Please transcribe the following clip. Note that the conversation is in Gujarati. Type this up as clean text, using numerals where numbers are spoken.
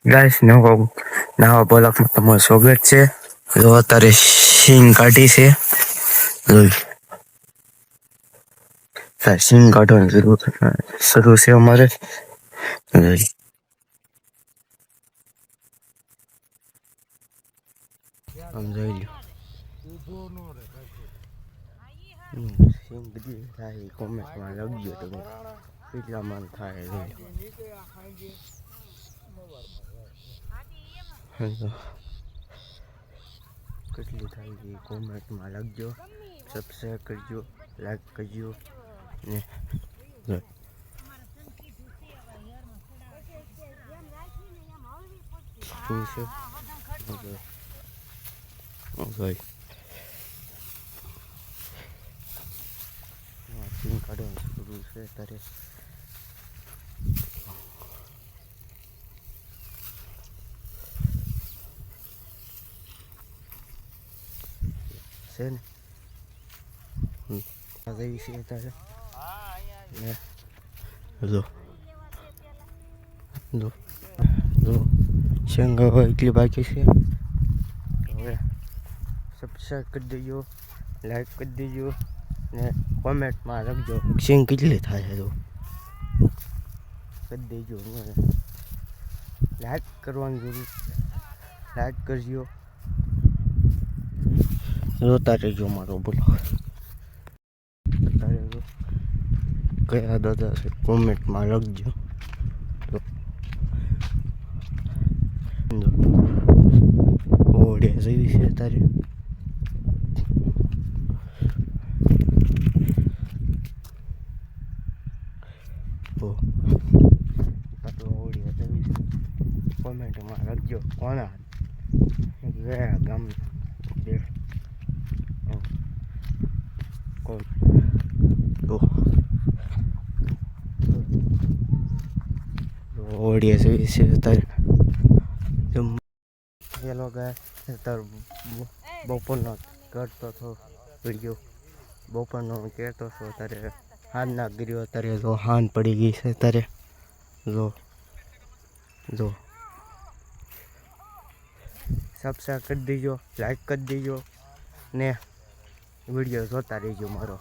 ગાઈસ નવા બ્લોગમાં તમારું સ્વાગત છે. જો અત્યારે સિંગ કાઢી છે. સિંગ કાઢવાનું શરૂ છે અમારે. આમ જોઈ લો. સિંગ બધી થાય કોમેન્ટમાં લખજો તમે કેટલા મન થાય જોઈ લો. કેટલી થાય છે કોમેન્ટમાં લખજો, સબસ્ક્રાઈબ કરજો, લાઈક કરજો ને સિંગ કાઢવાનું શરૂ છે અત્યારે. છે ને જઈ છે અત્યારે. જો જો જો સિંગ હવે એટલી બાકી છે. હવે સબસ્ક્રાઈબ કરી દેજો, લાઈક કરી દેજો ને કોમેન્ટમાં લખજો સિંગ કેટલી થાય છે. તો કરી દેજો, લાઈક કરવાની જરૂર, લાઈક કરજો. જોતા રહેજો મારો બ્લોગ. અત્યારે જો કયા દાદા છે કોમેન્ટમાં લખજો. ઓડે જેવી છે અત્યારે. ઓડિયા જેવી છે કોમેન્ટમાં લખજો કોના ગયા ગામ બે ઓડિયા જેવી છે અત્યારે. હેલો ગાય અત્યારે બપોરનો કરતો હતો વિડીયો. બપોરનો કહેતો હતો અત્યારે હાન ના ગયો. અત્યારે જો હાન પડી ગઈ છે અત્યારે. જો જો સબસ્ક્રાઈબ કરી દેજો, લાઈક કરી દેજો ને વિડીયો જોતા રહેજો મારો.